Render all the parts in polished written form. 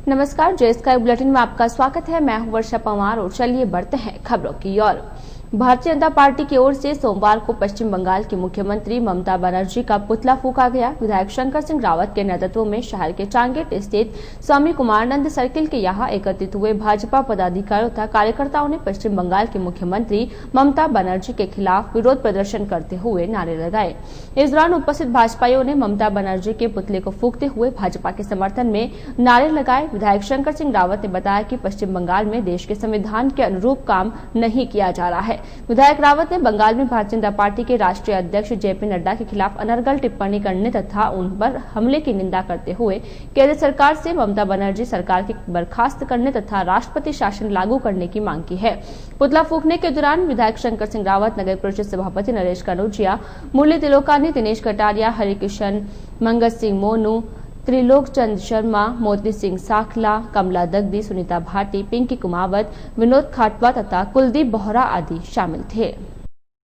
नमस्कार, जय sky bulletin में आपका स्वागत है। मैं हूं वर्षा पवार और चलिए बढ़ते हैं खबरों की ओर। भारतीय जनता पार्टी की ओर से सोमवार को पश्चिम बंगाल की मुख्यमंत्री ममता बनर्जी का पुतला फूंका गया। विधायक शंकर सिंह रावत के नेतृत्व में शहर के चांगेट स्थित स्वामी कुमारानंद सर्किल के यहां एकत्रित हुए भाजपा पदाधिकारियों तथा कार्यकर्ताओं ने पश्चिम बंगाल की मुख्यमंत्री ममता बनर्जी के खिलाफ विरोध प्रदर्शन करते हुए नारे लगाए। इस दौरान उपस्थित भाजपाइयों ने ममता बनर्जी के पुतले को फूंकते हुए भाजपा के समर्थन में नारे लगाए। विधायक शंकर सिंह रावत ने बताया कि पश्चिम बंगाल में देश के संविधान के अनुरूप काम नहीं किया जा रहा है। विधायक रावत ने बंगाल में भारतीय जनता पार्टी के राष्ट्रीय अध्यक्ष जेपी नड्डा के खिलाफ अनर्गल टिप्पणी करने तथा उन पर हमले की निंदा करते हुए केंद्र सरकार से ममता बनर्जी सरकार की बर्खास्त करने तथा राष्ट्रपति शासन लागू करने की मांग की है। पुतला फूंकने के दौरान विधायक शंकर सिंह रावत, नगर परिषद सभापति नरेश कनौजिया, मुरली तिलोकानी, दिनेश कटारिया, हरिकिशन, मंगत सिंह मोनू, त्रिलोक चंद शर्मा, मोती सिंह साखला, कमला दग्दी, सुनीता भाटी, पिंकी कुमावत, विनोद खाटवा तथा कुलदीप बोहरा आदि शामिल थे।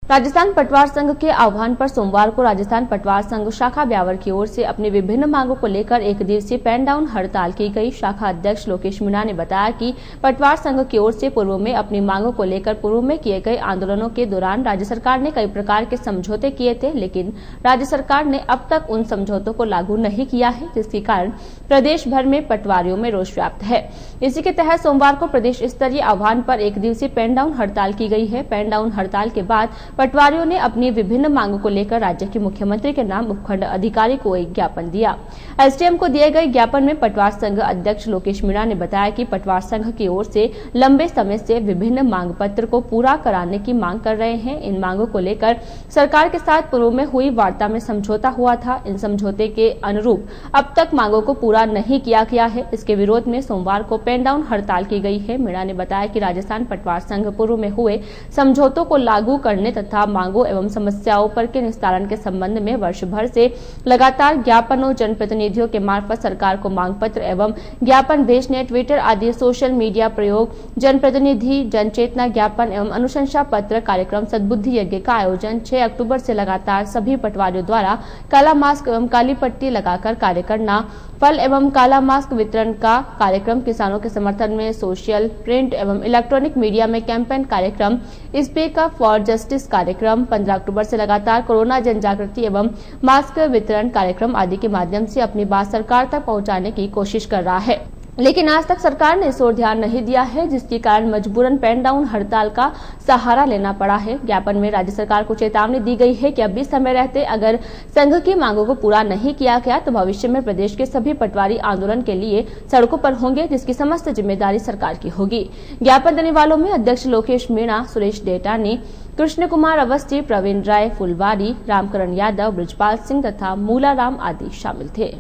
राजस्थान पटवार संघ के आह्वान पर सोमवार को राजस्थान पटवार संघ शाखा ब्यावर की ओर से अपनी विभिन्न मांगों को लेकर एक दिवसीय पेन डाउन हड़ताल की गई। शाखा अध्यक्ष लोकेश मीणा ने बताया कि पटवार संघ की ओर से पूर्व में अपनी मांगों को लेकर पूर्व में किए गए आंदोलनों के दौरान राज्य सरकार ने कई प्रकार के समझौते किए थे, लेकिन राज्य सरकार ने अब तक उन समझौतों को लागू नहीं किया है, जिसके कारण प्रदेश भर में पटवारियों में रोष व्याप्त है। इसी के तहत सोमवार को प्रदेश स्तरीय आह्वान पर एक दिवसीय पेन डाउन हड़ताल की गई है। पेन डाउन हड़ताल के बाद पटवारियों ने अपनी विभिन्न मांगों को लेकर राज्य के मुख्यमंत्री के नाम उपखंड अधिकारी को एक ज्ञापन दिया। एसडीएम को दिए गए ज्ञापन में पटवार संघ अध्यक्ष लोकेश मीणा ने बताया कि पटवार संघ की ओर से लंबे समय से विभिन्न मांग पत्र को पूरा कराने की मांग कर रहे हैं। इन मांगों को लेकर सरकार के साथ पूर्व में हुई वार्ता में समझौता हुआ था। इन समझौते के अनुरूप अब तक मांगों को पूरा नहीं किया गया है। इसके विरोध में सोमवार को पेन डाउन हड़ताल की गई है। मीणा ने बताया कि राजस्थान पटवार संघ पूर्व में हुए समझौतों को लागू करने तथा मांगों एवं समस्याओं पर के निस्तारण के संबंध में वर्ष भर से लगातार ज्ञापनों, जनप्रतिनिधियों के मार्फत सरकार को मांग पत्र एवं ज्ञापन भेजने, ट्विटर आदि सोशल मीडिया प्रयोग, जनप्रतिनिधि जनचेतना ज्ञापन एवं अनुशंसा पत्र कार्यक्रम सद्बुद्धि यज्ञ का आयोजन 6 अक्टूबर से लगातार सभी पटवारियों द्वारा काला मास्क एवं काली पट्टी लगाकर कार्य करना, फल एवं काला मास्क वितरण का कार्यक्रम, किसानों के समर्थन में सोशल, प्रिंट एवं इलेक्ट्रॉनिक मीडिया में कैंपेन कार्यक्रम, स्पीक अप फॉर जस्टिस कार्यक्रम, 15 अक्टूबर से लगातार कोरोना जन जागृति एवं मास्क वितरण कार्यक्रम आदि के माध्यम से अपनी बात सरकार तक पहुंचाने की कोशिश कर रहा है, लेकिन आज तक सरकार ने इस ओर ध्यान नहीं दिया है, जिसके कारण मजबूरन पेन डाउन हड़ताल का सहारा लेना पड़ा है। ज्ञापन में राज्य सरकार को चेतावनी दी गई है कि अब भी समय रहते अगर संघ की मांगों को पूरा नहीं किया गया तो भविष्य में प्रदेश के सभी पटवारी आंदोलन के लिए सड़कों पर होंगे, जिसकी समस्त जिम्मेदारी सरकार की होगी। ज्ञापन देने वालों में अध्यक्ष लोकेश मीणा, सुरेश डेटानी, कृष्ण कुमार अवस्थी, प्रवीण राय फुलवारी, रामकरण यादव, ब्रिजपाल सिंह तथा मूलाराम आदि शामिल थे।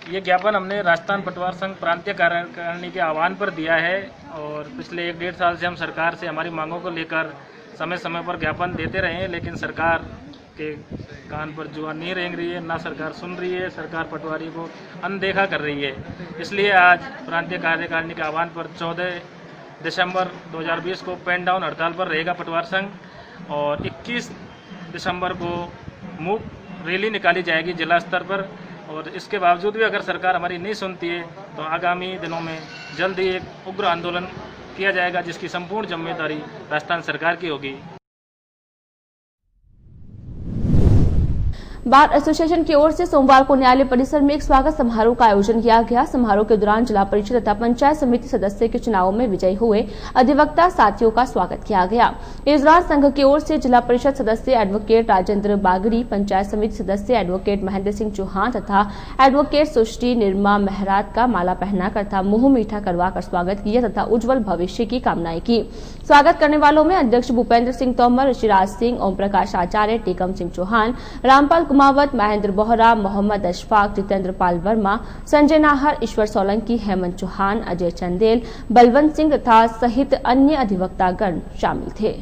ये ज्ञापन हमने राजस्थान पटवार संघ प्रांतीय कार्यकारिणी के आह्वान पर दिया है और पिछले 1-1.5 साल से हम सरकार से हमारी मांगों को लेकर समय समय पर ज्ञापन देते रहे हैं, लेकिन सरकार के कान पर जुबान नहीं रेंग रही है, ना सरकार सुन रही है। सरकार पटवारी को अनदेखा कर रही है। इसलिए आज प्रांतीय कार्यकारिणी के आह्वान पर 14 दिसंबर 2020 को पेन डाउन हड़ताल पर रहेगा पटवार संघ और 21 दिसंबर को मूक रैली निकाली जाएगी जिला स्तर पर। और इसके बावजूद भी अगर सरकार हमारी नहीं सुनती है तो आगामी दिनों में जल्द ही एक उग्र आंदोलन किया जाएगा, जिसकी संपूर्ण जिम्मेदारी राजस्थान सरकार की होगी। बार एसोसिएशन की ओर से सोमवार को न्यायालय परिसर में एक स्वागत समारोह का आयोजन किया गया। समारोह के दौरान जिला परिषद तथा पंचायत समिति सदस्य के चुनावों में विजयी हुए अधिवक्ता साथियों का स्वागत किया गया। इस दौरान संघ की ओर से जिला परिषद सदस्य एडवोकेट राजेंद्र बागड़ी, पंचायत समिति सदस्य एडवोकेट महेंद्र सिंह चौहान तथा एडवोकेट सुश्री निर्मा मेहरात का माला पहनाकर तथा मुंह मीठा करवाकर स्वागत किया तथा उज्जवल भविष्य की कामनाएं की। स्वागत करने वालों में अध्यक्ष भूपेंद्र सिंह तोमर, ऋषिराज सिंह, ओम प्रकाश आचार्य, टीकम सिंह चौहान, रामपाल कुमावत, महेंद्र बोहरा, मोहम्मद अशफाक, जितेंद्र पाल वर्मा, संजय नाहर, ईश्वर सोलंकी, हेमंत चौहान, अजय चंदेल, बलवंत सिंह तथा सहित अन्य अधिवक्तागण शामिल थे।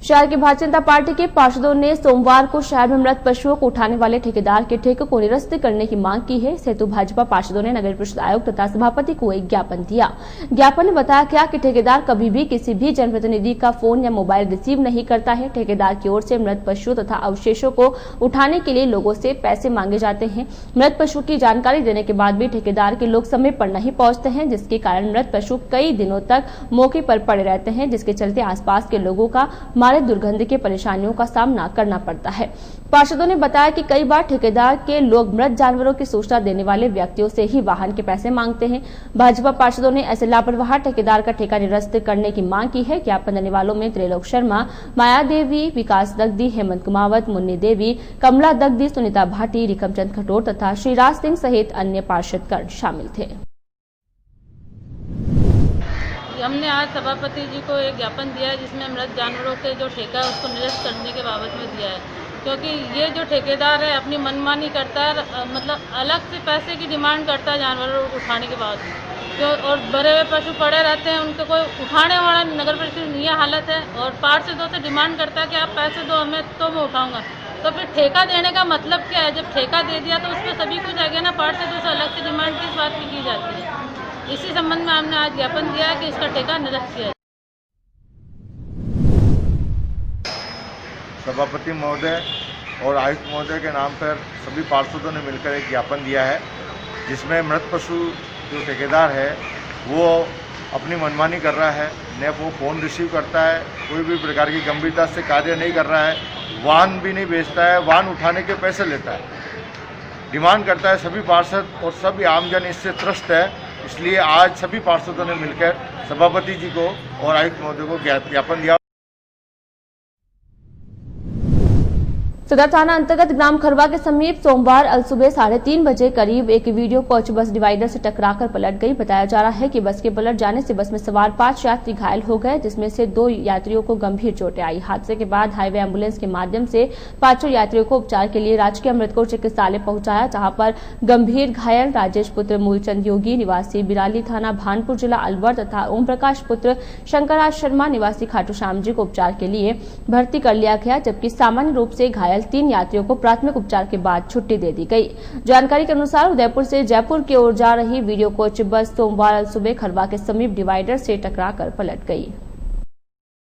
शहर की भारतीय जनता पार्टी के पार्षदों ने सोमवार को शहर में मृत पशुओं को उठाने वाले ठेकेदार के ठेके को निरस्त करने की मांग की है। सेतु भाजपा पार्षदों ने नगर परिषद आयुक्त तथा सभापति को एक ज्ञापन दिया। ज्ञापन में बताया गया कि ठेकेदार कभी भी किसी भी जनप्रतिनिधि का फोन या मोबाइल रिसीव नहीं करता है। ठेकेदार की ओर से मृत पशुओं तथा अवशेषों को उठाने के लिए लोगों से पैसे मांगे जाते हैं। मृत पशु की जानकारी देने के बाद भी ठेकेदार के लोग समय पर नहीं पहुंचते हैं, जिसके कारण मृत पशु कई दिनों तक मौके पर पड़े रहते हैं, जिसके चलते आसपास के लोगों का मारे दुर्गंध के परेशानियों का सामना करना पड़ता है। पार्षदों ने बताया कि कई बार ठेकेदार के लोग मृत जानवरों की सूचना देने वाले व्यक्तियों से ही वाहन के पैसे मांगते हैं। भाजपा पार्षदों ने ऐसे लापरवाह ठेकेदार का ठेका निरस्त करने की मांग की है। ज्ञापन देने वालों में त्रिलोक शर्मा, माया देवी, विकास दग्दी, हेमंत कुमावत, मुन्नी देवी, कमला दग्दी, सुनीता भाटी, रिकमचंद खटोर तथा श्रीराज सिंह सहित अन्य पार्षदगण शामिल थे। हमने आज सभापति जी को एक ज्ञापन दिया है, जिसमें मृत जानवरों के जो ठेका है उसको निरस्त करने के बाबत में दिया है, क्योंकि ये जो ठेकेदार है अपनी मनमानी करता है, मतलब अलग से पैसे की डिमांड करता है जानवरों उठाने के बाद, और बड़े हुए पशु पड़े रहते हैं, उनको कोई उठाने वाला नगर परिषद ये हालत है, और पार्षदों से डिमांड करता है कि आप पैसे दो हमें तो मैं उठाऊंगा। तो फिर ठेका देने का मतलब क्या है? जब ठेका दे दिया तो उस पर सभी कुछ आ गया ना, पार्षदों से अलग से डिमांड किस बात की जाती है? इसी संबंध में हमने आज ज्ञापन दिया है कि इसका ठेका निरस्त किया जाए। सभापति महोदय और आयुक्त महोदय के नाम पर सभी पार्षदों ने मिलकर एक ज्ञापन दिया है, जिसमें मृत पशु जो ठेकेदार है वो अपनी मनमानी कर रहा है, न वो फ़ोन रिसीव करता है, कोई भी प्रकार की गंभीरता से कार्य नहीं कर रहा है, वाहन भी नहीं बेचता है, वाहन उठाने के पैसे लेता है, डिमांड करता है। सभी पार्षद और सभी आमजन इससे त्रस्त है, इसलिए आज सभी पार्षदों ने मिलकर सभापति जी को और आयुक्त महोदय को ज्ञापन दिया। सदर थाना अंतर्गत ग्राम खरवा के समीप सोमवार अलसुबह 3:30 बजे करीब एक वीडियो कोच बस डिवाइडर से टकराकर पलट गई। बताया जा रहा है कि बस के पलट जाने से बस में सवार 5 यात्री घायल हो गए, जिसमें से 2 यात्रियों को गंभीर चोटें आई। हादसे के बाद हाईवे एम्बुलेंस के माध्यम से 5 यात्रियों को उपचार के लिए राजकीय अमृतकोट चिकित्सालय पहुंचाया, जहां पर गंभीर घायल राजेश पुत्र मूलचंद योगी निवासी बिराली थाना भानपुर जिला अलवर तथा ओम प्रकाश पुत्र शंकरराज शर्मा निवासी खाटू श्याम जी को उपचार के लिए भर्ती कर लिया गया, जबकि सामान्य रूप से घायल 3 यात्रियों को प्राथमिक उपचार के बाद छुट्टी दे दी गई। जानकारी के अनुसार उदयपुर से जयपुर की ओर जा रही वीडियो कोच बस सोमवार सुबह खरवा के समीप डिवाइडर से टकराकर पलट गई।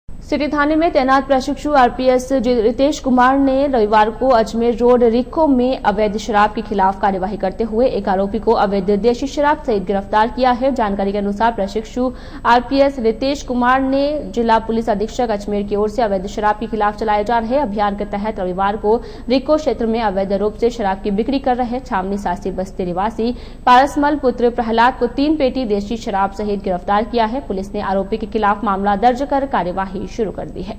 सिटी थाने में तैनात प्रशिक्षु आरपीएस रितेश कुमार ने रविवार को अजमेर रोड रिको में अवैध शराब के खिलाफ कार्यवाही करते हुए एक आरोपी को अवैध देशी शराब सहित गिरफ्तार किया है। जानकारी के अनुसार प्रशिक्षु आरपीएस रितेश कुमार ने जिला पुलिस अधीक्षक अजमेर की ओर से अवैध शराब के खिलाफ चलाए जा रहे अभियान के तहत रविवार को रिको क्षेत्र में अवैध रूप से शराब की बिक्री कर रहे छावनी सासी बस्ती निवासी पारसमल पुत्र प्रहलाद को 3 पेटी देशी शराब सहित गिरफ्तार किया है। पुलिस ने आरोपी के खिलाफ मामला दर्ज कर कार्यवाही शुरू कर दी है।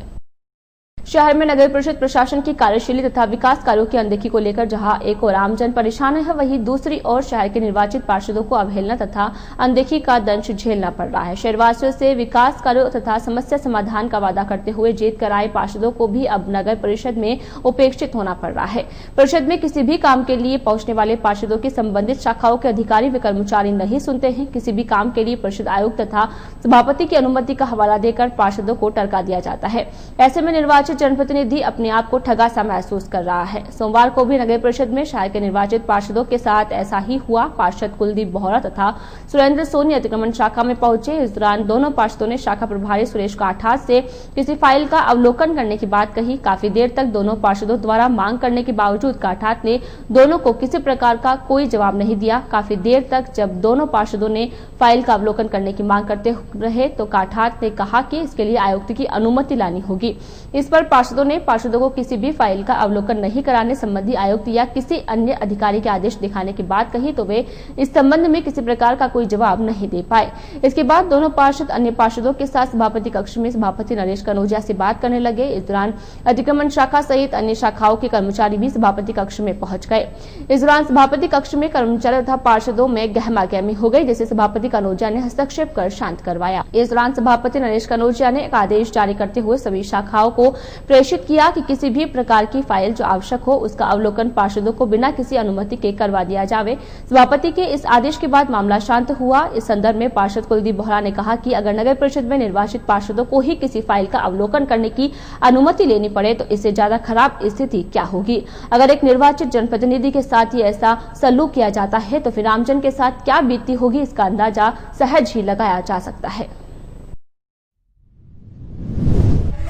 शहर में नगर परिषद प्रशासन की कार्यशैली तथा विकास कार्यों की अनदेखी को लेकर जहां एक और आमजन परेशान है, वहीं दूसरी ओर शहर के निर्वाचित पार्षदों को अवहेलना तथा अनदेखी का दंश झेलना पड़ रहा है। शहरवासियों से विकास कार्यों तथा समस्या समाधान का वादा करते हुए जीत कर आए पार्षदों को भी अब नगर परिषद में उपेक्षित होना पड़ रहा है। परिषद में किसी भी काम के लिए पहुंचने वाले पार्षदों की संबंधित शाखाओं के अधिकारी व कर्मचारी नहीं सुनते हैं। किसी भी काम के लिए परिषद आयुक्त तथा सभापति की अनुमति का हवाला देकर पार्षदों को टरका दिया जाता है। ऐसे में निर्वाचित जनप्रतिनिधि अपने आप को ठगा सा महसूस कर रहा है। सोमवार को भी नगर परिषद में शहर के निर्वाचित पार्षदों के साथ ऐसा ही हुआ। पार्षद कुलदीप बोहरा तथा सुरेंद्र सोनी अतिक्रमण शाखा में पहुंचे। इस दौरान दोनों पार्षदों ने शाखा प्रभारी सुरेश काठात से किसी फाइल का अवलोकन करने की बात कही। काफी देर तक दोनों पार्षदों द्वारा मांग करने के बावजूद काठात ने दोनों को किसी प्रकार का कोई जवाब नहीं दिया। काफी देर तक जब दोनों पार्षदों ने फाइल का अवलोकन करने की मांग करते रहे तो काठात ने कहा कि इसके लिए आयुक्त की अनुमति लानी होगी। इस पर पार्षदों ने पार्षदों को किसी भी फाइल का अवलोकन नहीं कराने संबंधी आयुक्त या किसी अन्य अधिकारी के आदेश दिखाने की बात कही तो वे इस संबंध में किसी प्रकार का कोई जवाब नहीं दे पाए। इसके बाद दोनों पार्षद अन्य पार्षदों के साथ सभापति कक्ष में सभापति नरेश कनौजिया से बात करने लगे। इस दौरान अतिक्रमण शाखा सहित अन्य शाखाओं के कर्मचारी भी सभापति कक्ष में पहुंच गए। इस दौरान सभापति कक्ष में कर्मचारी तथा पार्षदों में गहमागहमी हो गई, जिसे सभापति कनौजिया ने हस्तक्षेप कर शांत करवाया। इस दौरान सभापति नरेश कनौजिया ने एक आदेश जारी करते हुए सभी शाखाओं को प्रेषित किया कि किसी भी प्रकार की फाइल जो आवश्यक हो उसका अवलोकन पार्षदों को बिना किसी अनुमति के करवा दिया जावे। सभापति के इस आदेश के बाद मामला शांत हुआ। इस संदर्भ में पार्षद कुलदीप बोहरा ने कहा कि अगर नगर परिषद में निर्वाचित पार्षदों को ही किसी फाइल का अवलोकन करने की अनुमति लेनी पड़े तो इससे ज्यादा खराब स्थिति क्या होगी। अगर एक निर्वाचित जनप्रतिनिधि के साथ ही ऐसा सलूक किया जाता है तो फिर आमजन के साथ क्या बीतती होगी, इसका अंदाजा सहज ही लगाया जा सकता है।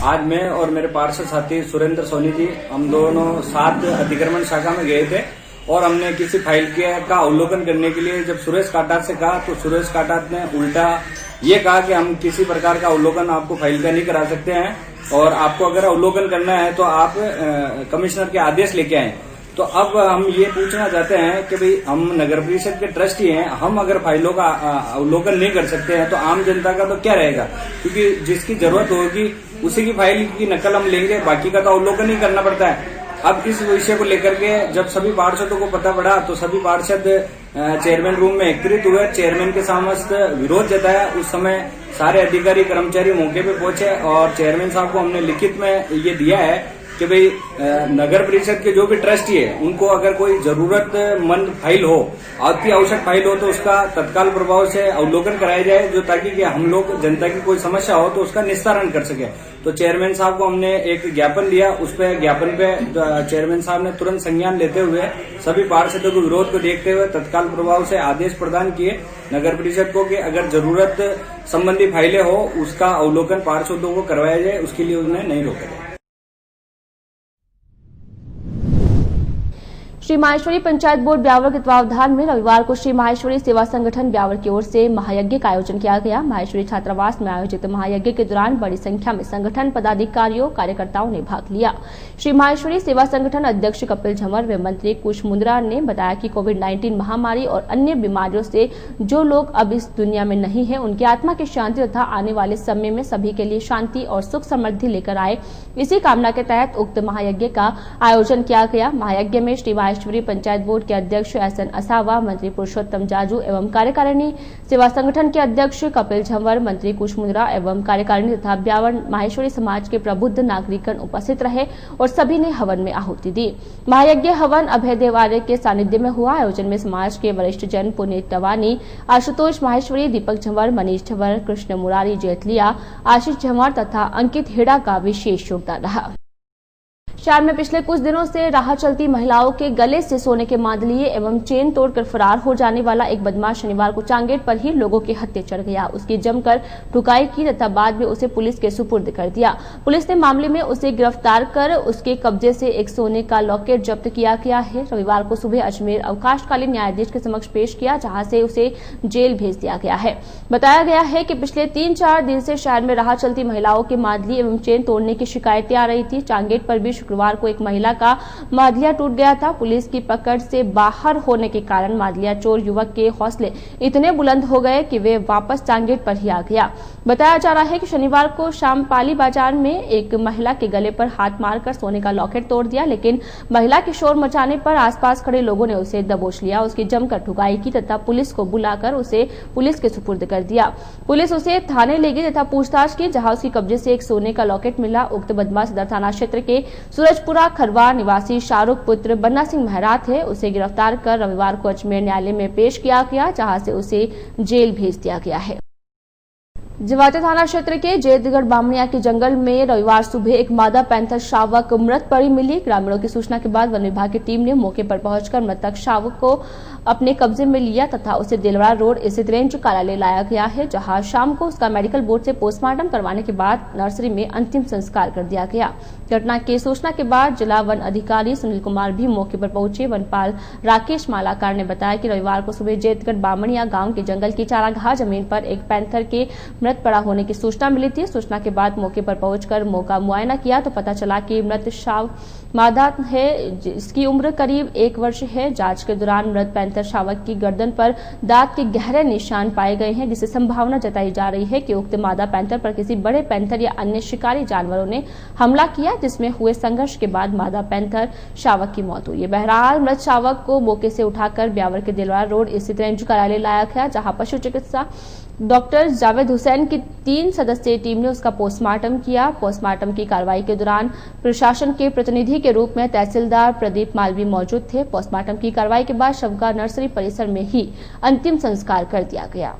आज मैं और मेरे पार्षद साथी सुरेंद्र सोनी जी, हम दोनों साथ अतिक्रमण शाखा में गए थे और हमने किसी फाइल का अवलोकन करने के लिए जब सुरेश काटात से कहा तो सुरेश काटात ने उल्टा ये कहा कि हम किसी प्रकार का अवलोकन आपको फाइल का नहीं करा सकते हैं और आपको अगर अवलोकन करना है तो आप कमिश्नर के आदेश लेके आए। तो अब हम ये पूछना चाहते हैं कि भाई हम नगर परिषद के ट्रस्टी हैं, हम अगर फाइलों का अवलोकन नहीं कर सकते हैं तो आम जनता का तो क्या रहेगा, क्योंकि जिसकी जरूरत होगी उसी की फाइल की नकल हम लेंगे, बाकी का तो अवलोकन ही करना पड़ता है। अब इस विषय को लेकर के जब सभी पार्षदों को पता पड़ा तो सभी पार्षद चेयरमैन रूम में एकत्रित हुए, चेयरमैन के समस्त विरोध जताया। उस समय सारे अधिकारी कर्मचारी मौके पे पहुंचे और चेयरमैन साहब को हमने लिखित में ये दिया है कि भाई नगर परिषद के जो भी ट्रस्टी है उनको अगर कोई जरूरतमंद फाइल हो, अति आवश्यक फाइल हो तो उसका तत्काल प्रभाव से अवलोकन कराया जाए, जो ताकि कि हम लोग जनता की कोई समस्या हो तो उसका निस्तारण कर सके। तो चेयरमैन साहब को हमने एक ज्ञापन दिया, उस पर ज्ञापन पे चेयरमैन साहब ने तुरंत संज्ञान लेते हुए सभी पार्षदों के विरोध को देखते हुए तत्काल प्रभाव से आदेश प्रदान किए नगर परिषद को कि अगर जरूरत संबंधी फाइलें हो उसका अवलोकन पार्षदों को करवाया जाए, उसके लिए उन्हें नहीं रोका जाए। श्री माहेश्वरी पंचायत बोर्ड ब्यावर के तत्वावधान में रविवार को श्री माहेश्वरी सेवा संगठन ब्यावर की ओर से महायज्ञ का आयोजन किया गया। माहेश्वरी छात्रावास में आयोजित महायज्ञ के दौरान बड़ी संख्या में संगठन पदाधिकारियों कार्यकर्ताओं ने भाग लिया। श्री माहेश्वरी सेवा संगठन अध्यक्ष कपिल झंवर व मंत्री कुश मुंद्रा ने बताया कि कोविड-19 महामारी और अन्य बीमारियों से जो लोग अब इस दुनिया में नहीं है उनकी आत्मा की शांति तथा आने वाले समय में सभी के लिए शांति और सुख समृद्धि लेकर आए, इसी कामना के तहत उक्त महायज्ञ का आयोजन किया गया। महायज्ञ में श्री माहेश्वरी पंचायत बोर्ड के अध्यक्ष एसएन असावा, मंत्री पुरुषोत्तम जाजू एवं कार्यकारिणी सेवा संगठन के अध्यक्ष कपिल झंवर, मंत्री कुश मुंद्रा एवं कार्यकारिणी तथा ब्यावर माहेश्वरी समाज के प्रबुद्ध नागरिकगण उपस्थित रहे और सभी ने हवन में आहुति दी। महायज्ञ हवन अभय देव आर्य के सानिध्य में हुआ। आयोजन में समाज के वरिष्ठ जन पुनीत टवानी, आशुतोष माहेश्वरी, दीपक झंवर, मनीष झंवर, कृष्ण मुरारी जेतलिया, आशीष झंवर तथा अंकित हेड़ा का विशेष योगदान रहा। शहर में पिछले कुछ दिनों से राह चलती महिलाओं के गले से सोने के मांदलिये एवं चेन तोड़कर फरार हो जाने वाला एक बदमाश शनिवार को चांगेट पर ही लोगों के हत्थे चढ़ गया। उसकी जमकर ठुकाई की तथा बाद में उसे पुलिस के सुपुर्द कर दिया। पुलिस ने मामले में उसे गिरफ्तार कर उसके कब्जे से एक सोने का लॉकेट जब्त किया गया है। रविवार को सुबह अजमेर अवकाशकालीन न्यायाधीश के समक्ष पेश किया, जहाँ से उसे जेल भेज दिया गया है। बताया गया है कि पिछले 3-4 दिन से शहर में राह चलती महिलाओं के मांदली एवं चेन तोड़ने की शिकायतें आ रही थी। चांगेट पर भी शुक्रवार को एक महिला का मादलिया टूट गया था। पुलिस की पकड़ से बाहर होने के कारण मादलिया चोर युवक के हौसले इतने बुलंद हो गए कि वे वापस चांगेट पर ही आ गया। बताया जा रहा है कि शनिवार को शाम पाली बाजार में एक महिला के गले पर हाथ मारकर सोने का लॉकेट तोड़ दिया, लेकिन महिला के शोर मचाने पर आसपास खड़े लोगों ने उसे दबोच लिया। उसकी जमकर ठुकाई की तथा पुलिस को बुलाकर उसे पुलिस के सुपुर्द कर दिया। पुलिस उसे थाने ले गई तथा पूछताछ की, जहां उसके कब्जे से एक सोने का लॉकेट मिला। उक्त बदमाश सदर थाना क्षेत्र के सूरजपुरा खरवा निवासी शाहरुख पुत्र बन्ना सिंह महरात है। उसे गिरफ्तार कर रविवार को अजमेर न्यायालय में पेश किया गया, जहां से उसे जेल भेज दिया गया है। जवाते थाना क्षेत्र के जैदगढ़ बामणिया के जंगल में रविवार सुबह एक मादा पैंथर शावक मृत पड़ी मिली। ग्रामीणों की सूचना के बाद वन विभाग की टीम ने मौके पर पहुंचकर मृतक शावक को अपने कब्जे में लिया तथा उसे दिलवाड़ा रोड स्थित रेंज कार्यालय लाया गया है, जहां शाम को उसका मेडिकल बोर्ड से पोस्टमार्टम करवाने के बाद नर्सरी में अंतिम संस्कार कर दिया गया। घटना की सूचना के बाद जिला वन अधिकारी सुनील कुमार भी मौके पर पहुंचे। वनपाल राकेश मालाकार ने बताया कि रविवार को सुबह जैदगढ़ बामणिया गांव के जंगल की चारागाह जमीन पर एक पैंथर के मृत पड़ा होने की सूचना मिली थी। सूचना के बाद मौके पर पहुंचकर मौका मुआयना किया तो पता चला कि मृत शाव मादा है, जिसकी उम्र करीब 1 वर्ष है। जांच के दौरान मृत पैंथर शावक की गर्दन पर दांत के गहरे निशान पाए गए हैं, जिससे संभावना जताई जा रही है कि उक्त मादा पैंथर पर किसी बड़े पैंथर या अन्य शिकारी जानवरों ने हमला किया, जिसमें हुए संघर्ष के बाद मादा पैंथर शावक की मौत हुई है। बहरहाल मृत शावक को मौके से उठाकर ब्यावर के दिलवारा रोड स्थित रेंज कार्यालय लाया गया, जहां पशु चिकित्सा डॉक्टर जावेद हुसैन की 3 सदस्यीय टीम ने उसका पोस्टमार्टम किया। पोस्टमार्टम की कार्रवाई के दौरान प्रशासन के प्रतिनिधि के रूप में तहसीलदार प्रदीप मालवी मौजूद थे। पोस्टमार्टम की कार्रवाई के बाद शव का नर्सरी परिसर में ही अंतिम संस्कार कर दिया गया।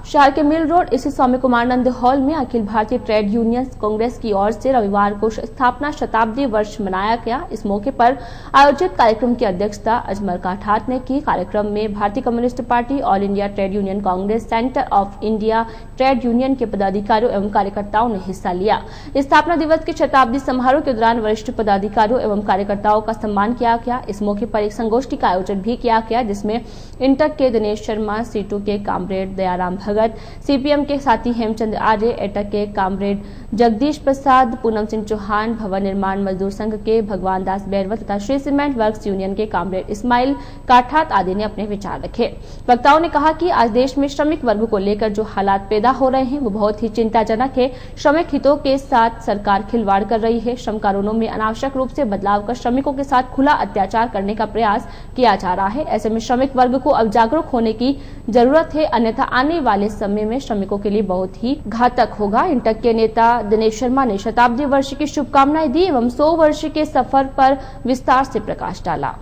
शहर के मिल रोड स्थित स्वामी कुमारानंद हॉल में अखिल भारतीय ट्रेड यूनियन कांग्रेस की ओर से रविवार को स्थापना शताब्दी वर्ष मनाया गया। इस मौके पर आयोजित कार्यक्रम की अध्यक्षता अजमल काठात ने की। कार्यक्रम में भारतीय communist party, all India trade union Congress, centre of India trade union के पदाधिकारियों एवं कार्यकर्ताओं ने हिस्सा लिया। स्थापना दिवस के शताब्दी समारोह के दौरान वरिष्ठ पदाधिकारियों एवं कार्यकर्ताओं का सम्मान किया गया। इस मौके पर एक संगोष्ठी का आयोजन भी किया गया, जिसमें इंटक के दिनेश शर्मा, सीटू के कामरेड दयाराम भगत, सीपीएम के साथी हेमचंद आर्य, एटक के कामरेड जगदीश प्रसाद, पूनम सिंह चौहान, भवन निर्माण मजदूर संघ के भगवान दास बैरवा तथा श्री सीमेंट वर्क्स यूनियन के कामरेड इस्माइल काठात आदि ने अपने विचार रखे। वक्ताओं ने कहा कि आज देश में श्रमिक वर्ग को लेकर जो हालात पैदा हो रहे हैं वो बहुत ही चिंताजनक है। श्रमिक हितों के साथ सरकार खिलवाड़ कर रही है। श्रम कानूनों में अनावश्यक रूप से बदलाव कर श्रमिकों के साथ खुला अत्याचार करने का प्रयास किया जा रहा है। ऐसे में श्रमिक वर्ग को अब जागरूक होने की जरूरत है, अन्यथा आने वाले समय में श्रमिकों के लिए बहुत ही घातक होगा। इंटक के नेता दिनेश शर्मा ने शताब्दी वर्ष की शुभकामनाएं दी एवं 100 वर्ष के सफर पर विस्तार से प्रकाश डाला।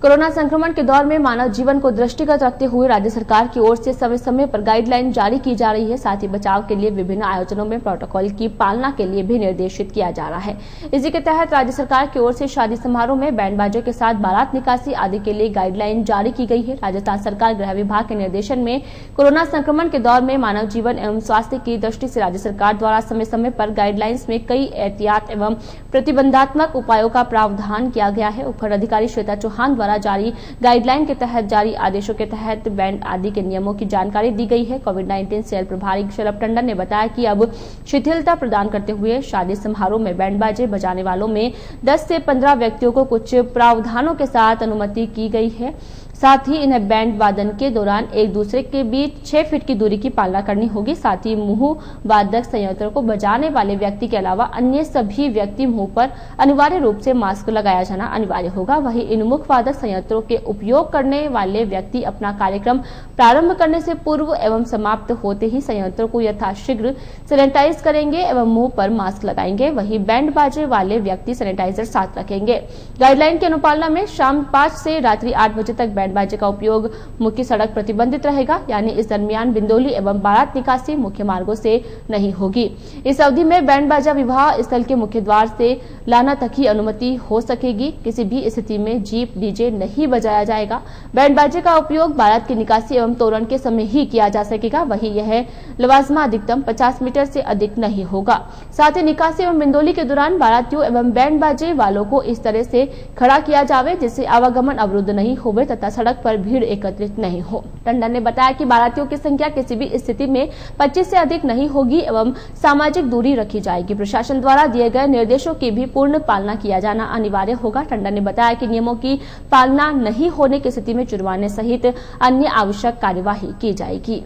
कोरोना संक्रमण के दौर में मानव जीवन को दृष्टिगत रखते हुए राज्य सरकार की ओर से समय समय पर गाइडलाइन जारी की जा रही है। साथ ही बचाव के लिए विभिन्न आयोजनों में प्रोटोकॉल की पालना के लिए भी निर्देशित किया जा रहा है। इसी के तहत राज्य सरकार की ओर से शादी समारोह में बैंड बाजे के साथ बारात निकासी आदि के लिए गाइडलाइन जारी की गई है। राजस्थान सरकार गृह विभाग के निर्देशन में कोरोना संक्रमण के दौर में मानव जीवन एवं स्वास्थ्य की दृष्टि से राज्य सरकार द्वारा समय समय पर गाइडलाइंस में कई एहतियात एवं प्रतिबंधात्मक उपायों का प्रावधान किया गया है। उपखंड अधिकारी श्वेता चौहान द्वारा जारी गाइडलाइन के तहत जारी आदेशों के तहत बैंड आदि के नियमों की जानकारी दी गई है। कोविड-19 सेल प्रभारी शलभ टंडन ने बताया कि अब शिथिलता प्रदान करते हुए शादी समारोह में बैंड बाजे बजाने वालों में 10 से 15 व्यक्तियों को कुछ प्रावधानों के साथ अनुमति की गई है। साथ ही इन्हें बैंड वादन के दौरान एक दूसरे के बीच 6 फीट की दूरी की पालना करनी होगी। साथ ही मुंह वादक संयंत्र को बजाने वाले व्यक्ति के अलावा अन्य सभी व्यक्ति मुंह पर अनिवार्य रूप से मास्क लगाया जाना अनिवार्य होगा। वहीं इन मुख वादक संयंत्रों के उपयोग करने वाले व्यक्ति अपना कार्यक्रम प्रारंभ करने से पूर्व एवं समाप्त होते ही संयंत्रों को यथाशीघ्र सैनिटाइज करेंगे एवं मुंह पर मास्क लगाएंगे। वहीं बैंड बाजे वाले व्यक्ति सैनिटाइजर साथ रखेंगे। गाइडलाइन की अनुपालना में शाम 5 से रात्रि 8 बजे तक बैंड बाजे का उपयोग मुख्य सड़क प्रतिबंधित रहेगा, यानी इस दरमियान बिंदोली एवं बारात निकासी मुख्य मार्गों से नहीं होगी। इस अवधि में बैंड बाजा विवाह स्थल के मुख्य द्वार से लाना तक ही अनुमति हो सकेगी। किसी भी स्थिति में जीप डीजे नहीं बजाया जाएगा। बैंड बाजे का उपयोग बारात की निकासी एवं तोरण के समय ही किया जा सकेगा। वहीं यह लवाजमा अधिकतम 50 मीटर से अधिक नहीं होगा। साथ ही निकासी एवं बिंदोली के दौरान बारातियों एवं बैंड बाजे वालों को इस तरह से खड़ा किया जावे जिससे आवागमन अवरुद्ध नहीं होवे तथा सड़क पर भीड़ एकत्रित नहीं हो। टंडन ने बताया कि बारातियों की संख्या किसी भी स्थिति में 25 से अधिक नहीं होगी एवं सामाजिक दूरी रखी जाएगी। प्रशासन द्वारा दिए गए निर्देशों की भी पूर्ण पालना किया जाना अनिवार्य होगा। टंडन ने बताया कि नियमों की पालना नहीं होने की स्थिति में जुर्माने सहित अन्य आवश्यक कार्यवाही की जाएगी।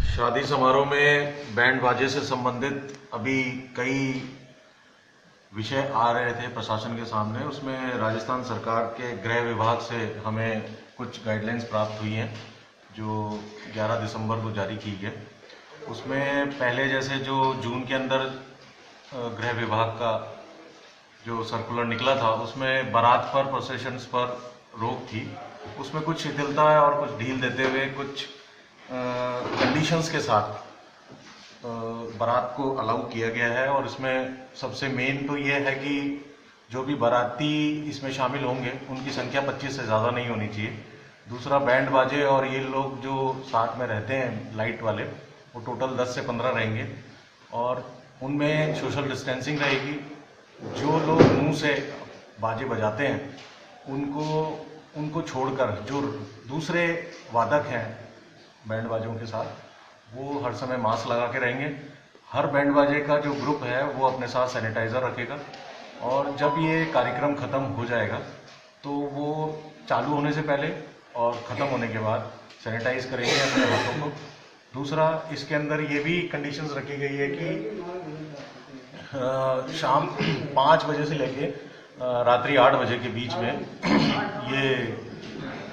शादी समारोह में बैंड बाजे से संबंधित अभी कई विषय आ रहे थे प्रशासन के सामने। उसमें राजस्थान सरकार के गृह विभाग से हमें कुछ गाइडलाइंस प्राप्त हुई हैं जो 11 दिसंबर को जारी की गई। उसमें पहले जैसे जो जून के अंदर गृह विभाग का जो सर्कुलर निकला था उसमें बारात पर प्रोसेशंस पर रोक थी। उसमें कुछ शिथिलता और कुछ ढील देते हुए कुछ कंडीशंस के साथ बारात को अलाउ किया गया है। और इसमें सबसे मेन तो ये है कि जो भी बाराती इसमें शामिल होंगे उनकी संख्या 25 से ज़्यादा नहीं होनी चाहिए। दूसरा, बैंड बाजे और ये लोग जो साथ में रहते हैं लाइट वाले वो टोटल 10 से 15 रहेंगे और उनमें सोशल डिस्टेंसिंग रहेगी। जो लोग मुंह से बाजे बजाते हैं उनको छोड़कर जो दूसरे वादक हैं बैंड बाजों के साथ वो हर समय मास्क लगा के रहेंगे। हर बैंड बाजे का जो ग्रुप है वो अपने साथ सैनिटाइज़र रखेगा और जब ये कार्यक्रम ख़त्म हो जाएगा तो वो चालू होने से पहले और ख़त्म होने के बाद सैनिटाइज करेंगे अपने हाथों को। दूसरा, इसके अंदर ये भी कंडीशंस रखी गई है कि शाम 5 बजे से लेके रात्रि 8 बजे के बीच में ये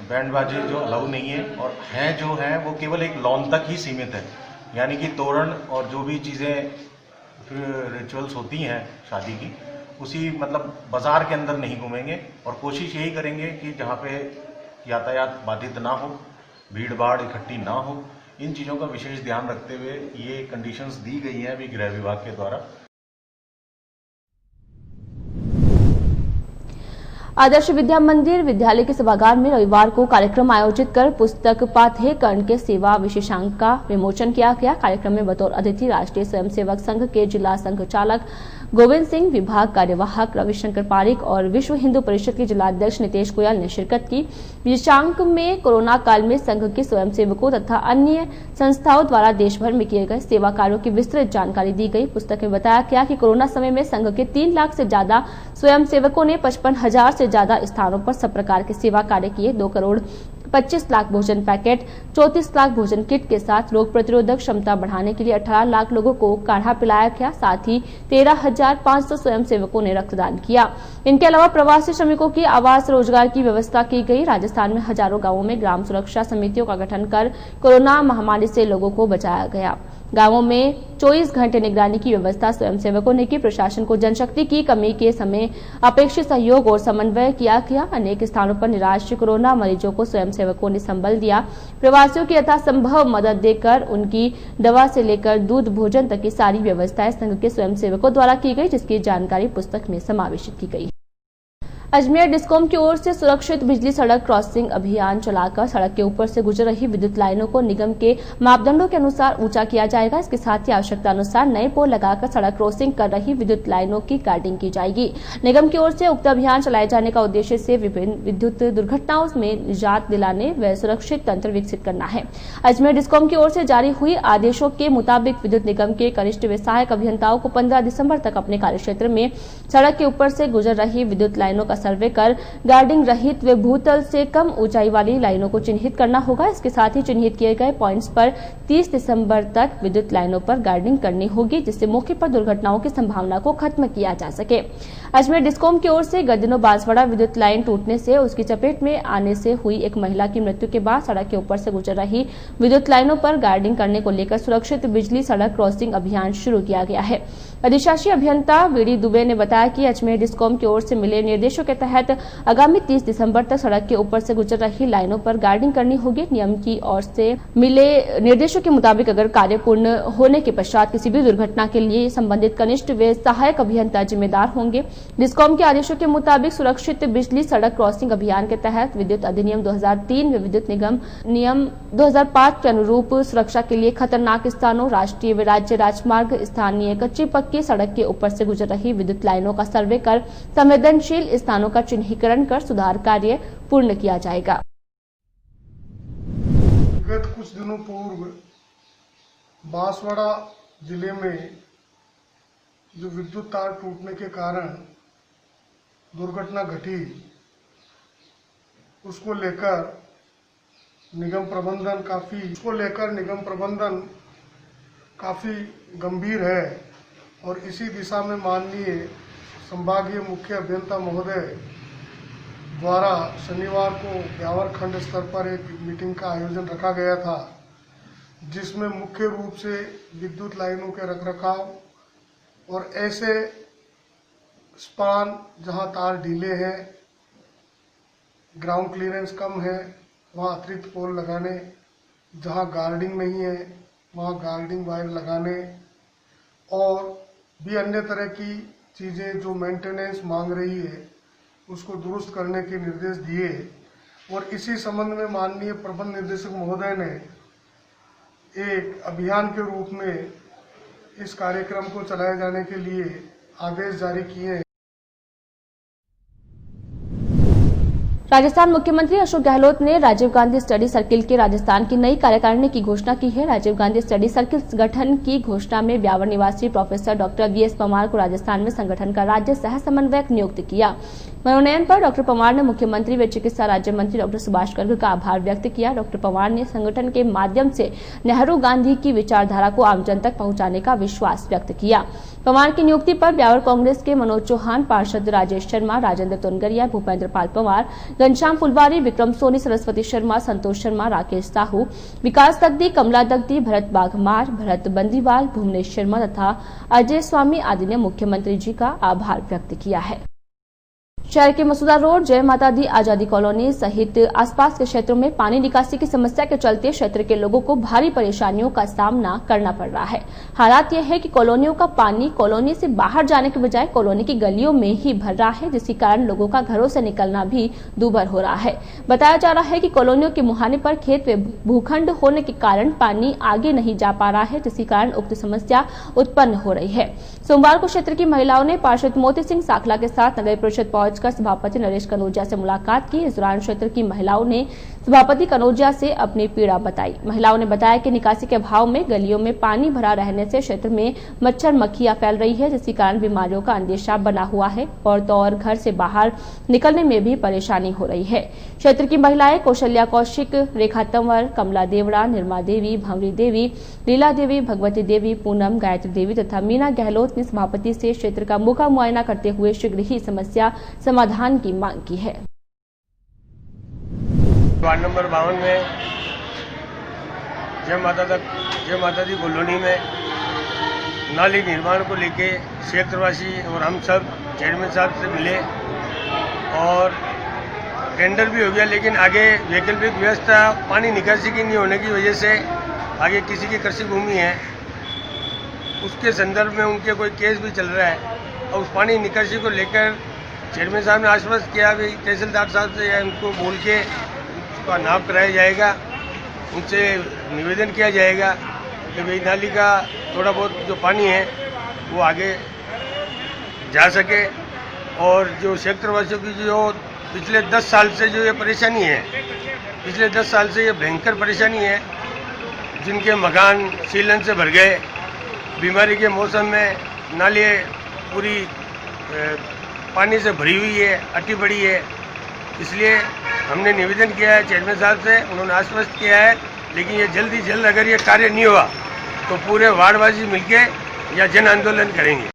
बैंड बाजे जो अलाउ नहीं है, और हैं जो हैं वो केवल एक लॉन तक ही सीमित है, यानी कि तोरण और जो भी चीज़ें रिचुअल्स होती हैं शादी की, उसी मतलब बाज़ार के अंदर नहीं घूमेंगे। और कोशिश यही करेंगे कि जहाँ पे यातायात बाधित ना हो, भीड़ भाड़ इकट्ठी ना हो, इन चीज़ों का विशेष ध्यान रखते हुए ये कंडीशंस दी गई हैं अभी गृह विभाग के द्वारा। आदर्श विद्या मंदिर विद्यालय के सभागार में रविवार को कार्यक्रम आयोजित कर पुस्तक पाठ्य कर्ण के सेवा विशेषांक का विमोचन किया गया। कार्यक्रम में बतौर अतिथि राष्ट्रीय स्वयंसेवक संघ के जिला संघ चालक गोविंद सिंह, विभाग कार्यवाहक रविशंकर पारिक और विश्व हिंदू परिषद के जिलाध्यक्ष नितेश गोयल ने शिरकत की। विशेषांक में कोरोना काल में संघ के स्वयंसेवकों तथा अन्य संस्थाओं द्वारा देश भर में किए गए सेवा कार्यों की विस्तृत जानकारी दी गई। पुस्तक में बताया गया कि कोरोना समय में संघ के 3 लाख से ज्यादा स्वयंसेवकों ने 55,000 से ज्यादा स्थानों पर सब प्रकार के सेवा कार्य किए। 2 करोड़ 25 लाख भोजन पैकेट, 34 लाख भोजन किट के साथ रोग प्रतिरोधक क्षमता बढ़ाने के लिए 18 लाख लोगों को काढ़ा पिलाया गया। साथ ही 13,500 स्वयंसेवकों ने रक्तदान किया। इनके अलावा प्रवासी श्रमिकों की आवास रोजगार की व्यवस्था की गई। राजस्थान में हजारों गांवों में ग्राम सुरक्षा समितियों का गठन कर कोरोना महामारी से लोगों को बचाया गया। गांवों में 24 घंटे निगरानी की व्यवस्था स्वयंसेवकों ने की। प्रशासन को जनशक्ति की कमी के समय अपेक्षित सहयोग और समन्वय किया गया। अनेक स्थानों पर निराश कोरोना मरीजों को स्वयंसेवकों ने संबल दिया। प्रवासियों की यथासंभव मदद देकर उनकी दवा से लेकर दूध भोजन तक की सारी व्यवस्थाएं संघ के स्वयंसेवकों द्वारा की गई, जिसकी जानकारी पुस्तक में समावेशित की गई। अजमेर डिस्कॉम की ओर से सुरक्षित बिजली सड़क क्रॉसिंग अभियान चलाकर सड़क के ऊपर से गुजर रही विद्युत लाइनों को निगम के मापदंडों के अनुसार ऊंचा किया जाएगा। इसके साथ ही आवश्यकता अनुसार नए पोल लगाकर सड़क क्रॉसिंग कर रही विद्युत लाइनों की गार्डिंग की जाएगी। निगम की ओर से उक्त अभियान चलाए जाने का उद्देश्य से विभिन्न विद्युत दुर्घटनाओं में निजात दिलाने व सुरक्षित तंत्र विकसित करना है। अजमेर डिस्कॉम की ओर से जारी हुई आदेशों के मुताबिक विद्युत निगम के कनिष्ठ व सहायक अभियंताओं को 15 दिसंबर तक अपने कार्यक्षेत्र में सड़क के ऊपर से गुजर रही विद्युत लाइनों का सर्वे कर गार्डिंग रहित व भूतल से कम ऊंचाई वाली लाइनों को चिन्हित करना होगा। इसके साथ ही चिन्हित किए गए पॉइंट्स पर 30 दिसंबर तक विद्युत लाइनों पर गार्डिंग करनी होगी, जिससे मौके पर दुर्घटनाओं की संभावना को खत्म किया जा सके। अजमेर डिस्कॉम की ओर से गत दिनों बांसवाड़ा विद्युत लाइन टूटने से उसकी चपेट में आने से हुई एक महिला की मृत्यु के बाद सड़क के ऊपर से गुजर रही विद्युत लाइनों पर गार्डिंग करने को लेकर सुरक्षित बिजली सड़क क्रॉसिंग अभियान शुरू किया गया है। अधिशासी अभियंता वीडी दुबे ने बताया कि अजमेर डिस्कॉम की ओर से मिले निर्देशों के तहत आगामी 30 दिसंबर तक सड़क के ऊपर से गुजर रही लाइनों पर गार्डिंग करनी होगी। नियम की ओर से मिले निर्देशों के मुताबिक अगर कार्य पूर्ण होने के पश्चात किसी भी दुर्घटना के लिए संबंधित कनिष्ठ व सहायक अभियंता जिम्मेदार होंगे। डिस्कॉम के आदेशों के मुताबिक सुरक्षित बिजली सड़क क्रॉसिंग अभियान के तहत विद्युत अधिनियम 2003 व विद्युत निगम नियम 2005 के अनुरूप सुरक्षा के लिए खतरनाक स्थानों, राष्ट्रीय व राज्य राजमार्ग, स्थानीय कच्ची पक्की सड़क के ऊपर से गुजर रही विद्युत लाइनों का सर्वे कर संवेदनशील स्थानों का चिन्हीकरण कर सुधार कार्य पूर्ण किया जाएगा। गत कुछ दिनों पूर्व बांसवाड़ा जिले में जो विद्युत तार टूटने के कारण दुर्घटना घटी, उसको लेकर निगम प्रबंधन काफी गंभीर है और इसी दिशा में माननीय संभागीय मुख्य अभियंता महोदय द्वारा शनिवार को ब्यावर खंड स्तर पर एक मीटिंग का आयोजन रखा गया था, जिसमें मुख्य रूप से विद्युत लाइनों के रखरखाव और ऐसे स्पान जहां तार ढीले हैं, ग्राउंड क्लियरेंस कम है, वहां अतिरिक्त पोल लगाने, जहां गार्डिंग नहीं है वहां गार्डिंग वायर लगाने और भी अन्य तरह की चीज़ें जो मेंटेनेंस मांग रही है उसको दुरुस्त करने के निर्देश दिए। और इसी संबंध में माननीय प्रबंध निदेशक महोदय ने एक अभियान के रूप में इस कार्यक्रम को चलाए जाने के लिए आदेश जारी किए हैं। राजस्थान मुख्यमंत्री अशोक गहलोत ने राजीव गांधी स्टडी सर्किल के राजस्थान की नई कार्यकारिणी की घोषणा की है। राजीव गांधी स्टडी सर्किल गठन की घोषणा में ब्यावर निवासी प्रोफेसर डॉक्टर वीएस परमार को राजस्थान में संगठन का राज्य सह समन्वयक नियुक्त किया। मनोनयन पर डॉक्टर परमार ने मुख्यमंत्री व चिकित्सा राज्य मंत्री डॉक्टर सुभाष गर्ग का आभार व्यक्त किया। डॉक्टर परमार ने संगठन के माध्यम से नेहरू गांधी की विचारधारा को आमजन तक पहुंचाने का विश्वास व्यक्त किया। परमार की नियुक्ति पर ब्यावर कांग्रेस के मनोज चौहान, पार्षद राजेश शर्मा, राजेंद्र तोनगरिया, भूपेंद्र पाल पवार, घनश्याम फुलवारी, विक्रम सोनी, सरस्वती शर्मा, संतोष शर्मा, राकेश साहू, विकास दग्दी, कमला दग्दी, भरत बाघमार, भरत बंदीवाल, भुवनेश शर्मा तथा अजय स्वामी आदि ने मुख्यमंत्री जी का आभार व्यक्त किया है। शहर के मसूदा रोड, जय माता दी आजादी कॉलोनी सहित आसपास के क्षेत्रों में पानी निकासी की समस्या के चलते क्षेत्र के लोगों को भारी परेशानियों का सामना करना पड़ रहा है। हालात यह है कि कॉलोनियों का पानी कॉलोनी से बाहर जाने के बजाय कॉलोनी की गलियों में ही भर रहा है, जिसके कारण लोगों का घरों से निकलना भी दूभर हो रहा है। बताया जा रहा है कि कॉलोनियों के मुहाने पर खेत व भूखंड होने के कारण पानी आगे नहीं जा पा रहा है, जिसके कारण उक्त समस्या उत्पन्न हो रही है। सोमवार को क्षेत्र की महिलाओं ने पार्षद मोती सिंह साखला के साथ नगर परिषद पहुंचकर सभापति नरेश कनौजिया से मुलाकात की। इस दौरान क्षेत्र की महिलाओं ने सभापति कनौजिया से अपनी पीड़ा बताई। महिलाओं ने बताया कि निकासी के अभाव में गलियों में पानी भरा रहने से क्षेत्र में मच्छर मक्खियां फैल रही है, जिसके कारण बीमारियों का अंदेशा बना हुआ है और तो और घर से बाहर निकलने में भी परेशानी हो रही है। क्षेत्र की महिलाएं कौशल्या कौशिक, रेखा तंवर, कमला देवड़ा, निर्मा देवी, भंवरी देवी, लीला देवी, भगवती देवी, पूनम, गायत्री देवी तथा मीना गहलोत ने सभापति से क्षेत्र का मुखा मुआयना करते हुए शीघ्र ही समस्या समाधान की मांग की है। वार्ड नंबर 52 में जय माता दी कॉलोनी में नाली निर्माण को लेके क्षेत्रवासी और हम सब चेयरमैन साहब से मिले और टेंडर भी हो गया, लेकिन आगे वैकल्पिक व्यवस्था पानी निकासी की नहीं होने की वजह से आगे किसी की कृषि भूमि है, उसके संदर्भ में उनके कोई केस भी चल रहा है और उस पानी निकासी को लेकर चेयरमैन साहब ने आश्वस्त किया भी तहसीलदार साहब से या उनको बोल के उसका नाप कराया जाएगा, उनसे निवेदन किया जाएगा कि भाई नाली का थोड़ा बहुत जो पानी है वो आगे जा सके। और जो क्षेत्रवासियों की जो पिछले 10 साल से जो ये परेशानी है, पिछले 10 साल से ये भयंकर परेशानी है, जिनके मकान सीलन से भर गए, बीमारी के मौसम में नाली पूरी पानी से भरी हुई है, अटी पड़ी है। इसलिए हमने निवेदन किया है चेयरमैन साहब से, उन्होंने आश्वस्त किया है, लेकिन ये जल्दी जल्द अगर ये कार्य नहीं हुआ तो पूरे वार्डवासी मिलके या जन आंदोलन करेंगे।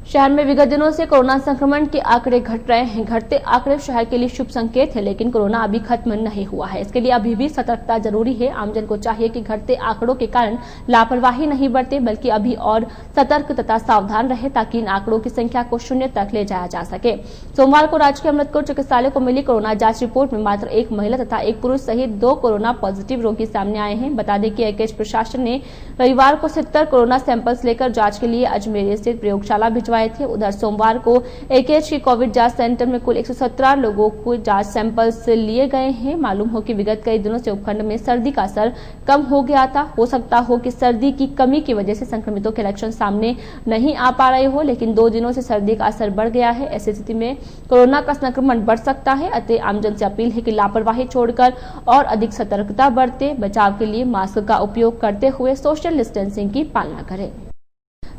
शहर में विगत दिनों से कोरोना संक्रमण के आंकड़े घट रहे हैं। घटते आंकड़े शहर के लिए शुभ संकेत है, लेकिन कोरोना अभी खत्म नहीं हुआ है। इसके लिए अभी भी सतर्कता जरूरी है। आमजन को चाहिए कि घटते आंकड़ों के कारण लापरवाही नहीं बरते, बल्कि अभी और सतर्क तथा सावधान रहे, ताकि इन आंकड़ों की संख्या को शून्य तक ले जाया जा सके। सोमवार को राजकीय अमृतकोट चिकित्सालय को मिली कोरोना जांच रिपोर्ट में मात्र एक महिला तथा एक पुरुष सहित 2 कोरोना पॉजिटिव रोगी सामने आए हैं। बता दें कि एकेज प्रशासन ने रविवार को 70 कोरोना सैंपल्स लेकर जांच के लिए अजमेर स्थित प्रयोगशाला भिजवाए थे। उधर सोमवार को एकेज के कोविड जांच सेंटर में कुल 117 लोगों को जांच सैंपल्स लिए गए हैं। मालूम हो कि विगत कई दिनों से उपखंड में सर्दी का असर कम हो गया था। हो सकता हो कि सर्दी की कमी की वजह से संक्रमितों के लक्षण सामने नहीं आ पा रहे हो, लेकिन 2 दिनों से सर्दी का असर बढ़ गया है। ऐसी स्थिति में कोरोना का संक्रमण बढ़ सकता है। अतः आमजन से अपील है कि लापरवाही छोड़कर और अधिक सतर्कता बरते, बचाव के लिए मास्क का उपयोग करते हुए सोशल डिस्टेंसिंग की पालना करें।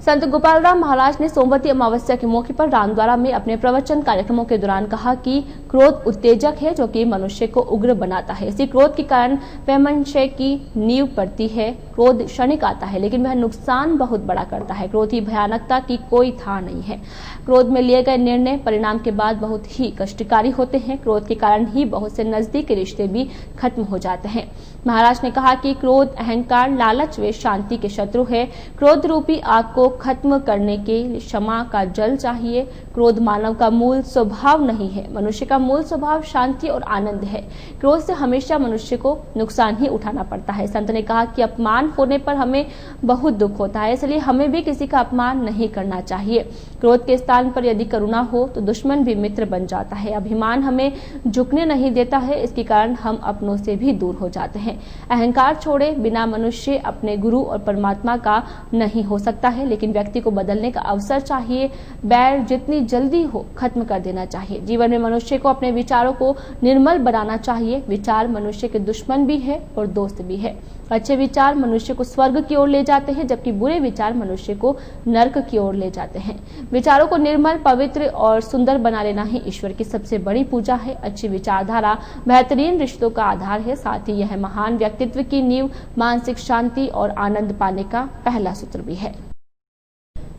संत गोपाल राम महाराज ने सोमवती अमावस्या के मौके पर रामद्वारा में अपने प्रवचन कार्यक्रमों के दौरान कहा कि क्रोध उत्तेजक है, जो कि मनुष्य को उग्र बनाता है। इसी क्रोध के कारण वैमनस्य की नींव पड़ती है। क्रोध क्षणिक आता है, लेकिन वह नुकसान बहुत बड़ा करता है। क्रोध की भयानकता की कोई था नहीं है। क्रोध में लिए गए निर्णय परिणाम के बाद बहुत ही कष्टकारी होते हैं। क्रोध के कारण ही बहुत से नजदीकी रिश्ते भी खत्म हो जाते हैं। महाराज ने कहा कि क्रोध, अहंकार, लालच व शांति के शत्रु है। क्रोध रूपी आग को खत्म करने के लिए क्षमा का जल चाहिए। क्रोध मानव का मूल स्वभाव नहीं है। मनुष्य का मूल स्वभाव शांति और आनंद है। क्रोध से हमेशा मनुष्य को नुकसान ही उठाना पड़ता है। संत ने कहा कि अपमान होने पर हमें बहुत दुख होता है, इसलिए हमें भी किसी का अपमान नहीं करना चाहिए। क्रोध के स्थान पर यदि करुणा हो तो दुश्मन भी मित्र बन जाता है। अभिमान हमें झुकने नहीं देता है, इसके कारण हम अपनों से भी दूर हो जाते हैं। अहंकार छोड़े बिना मनुष्य अपने गुरु और परमात्मा का नहीं हो सकता है, लेकिन व्यक्ति को बदलने का अवसर चाहिए। बैर जितनी जल्दी हो खत्म कर देना चाहिए। जीवन में मनुष्य को अपने विचारों को निर्मल बनाना चाहिए। विचार मनुष्य के दुश्मन भी है और दोस्त भी है। अच्छे विचार मनुष्य को स्वर्ग की ओर ले जाते हैं, जबकि बुरे विचार मनुष्य को नरक की ओर ले जाते हैं। विचारों को निर्मल, पवित्र और सुंदर बना लेना ही ईश्वर की सबसे बड़ी पूजा है। अच्छी विचारधारा बेहतरीन रिश्तों का आधार है। साथ ही यह महान व्यक्तित्व की नींव, मानसिक शांति और आनंद पाने का पहला सूत्र भी है।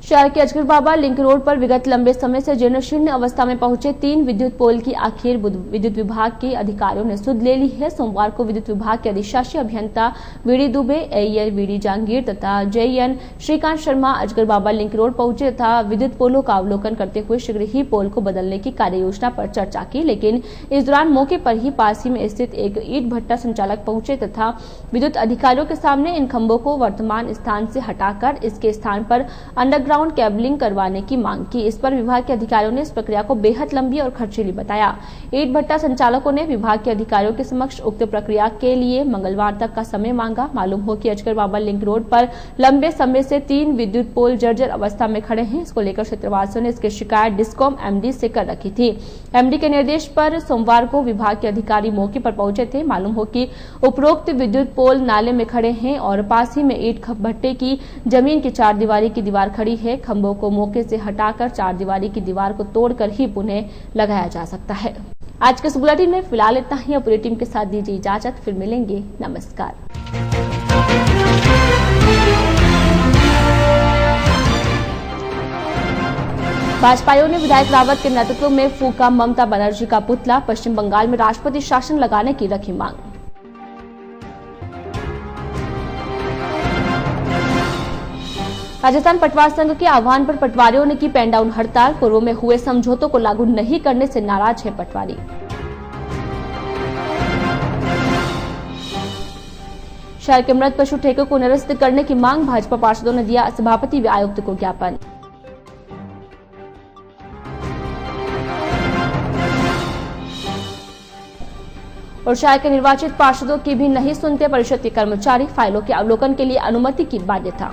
शहर के अजगर बाबा लिंक रोड पर विगत लंबे समय से जीर्ण शीर्ण अवस्था में पहुंचे 3 विद्युत पोल की आखिर विद्युत विभाग के अधिकारियों ने सुध ले ली है। सोमवार को विद्युत विभाग के अधिशासी अभियंता वीडी दुबे, एईआर वीडी जहांगीर तथा जेईएन श्रीकांत शर्मा अजगर बाबा लिंक रोड पहुंचे तथा विद्युत पोलों का अवलोकन करते हुए शीघ्र ही पोल को बदलने की कार्य योजना पर चर्चा की। लेकिन इस दौरान मौके पर ही पास ही में स्थित एक ईंट भट्टा संचालक पहुंचे तथा विद्युत अधिकारियों के सामने इन खंभों को वर्तमान स्थान से हटाकर इसके स्थान पर अंडरग्राउंड केबलिंग करवाने की मांग की। इस पर विभाग के अधिकारियों ने इस प्रक्रिया को बेहद लंबी और खर्चीली बताया। ईंट भट्टा संचालकों ने विभाग के अधिकारियों के समक्ष उक्त प्रक्रिया के लिए मंगलवार तक का समय मांगा। मालूम हो कि अजगर बाबा लिंक रोड पर लंबे समय से 3 विद्युत पोल जर्जर अवस्था में खड़े हैं। इसको लेकर क्षेत्रवासियों ने इसकी शिकायत डिस्कॉम एमडी से कर रखी थी। एमडी के निर्देश पर सोमवार को विभाग के अधिकारी मौके पर पहुंचे थे। मालूम हो कि उपरोक्त विद्युत पोल नाले में खड़े हैं और पास ही में ईंट भट्टे की जमीन की 4 दीवारी की दीवार खड़ी है। खंभों को मौके से हटाकर 4 दीवारी की दीवार को तोड़कर ही पुनः लगाया जा सकता है। आज के इस बुलेटिन में फिलहाल इतना ही। पूरी टीम के साथ दीजिए इजाजत, फिर मिलेंगे। नमस्कार। भाजपाइयों ने विधायक रावत के नेतृत्व में फूका ममता बनर्जी का पुतला। पश्चिम बंगाल में राष्ट्रपति शासन लगाने की रखी मांग। राजस्थान पटवार संघ के आह्वान पर पटवारियों ने की पेन डाउन हड़ताल। पूर्व में हुए समझौतों को लागू नहीं करने से नाराज है पटवारी। शहर के मृत पशु ठेके को निरस्त करने की मांग। भाजपा पार्षदों ने दिया सभापति व आयुक्त को ज्ञापन। और शहर के निर्वाचित पार्षदों की भी नहीं सुनते परिषद के कर्मचारी। फाइलों के अवलोकन के लिए अनुमति की बाध्यता।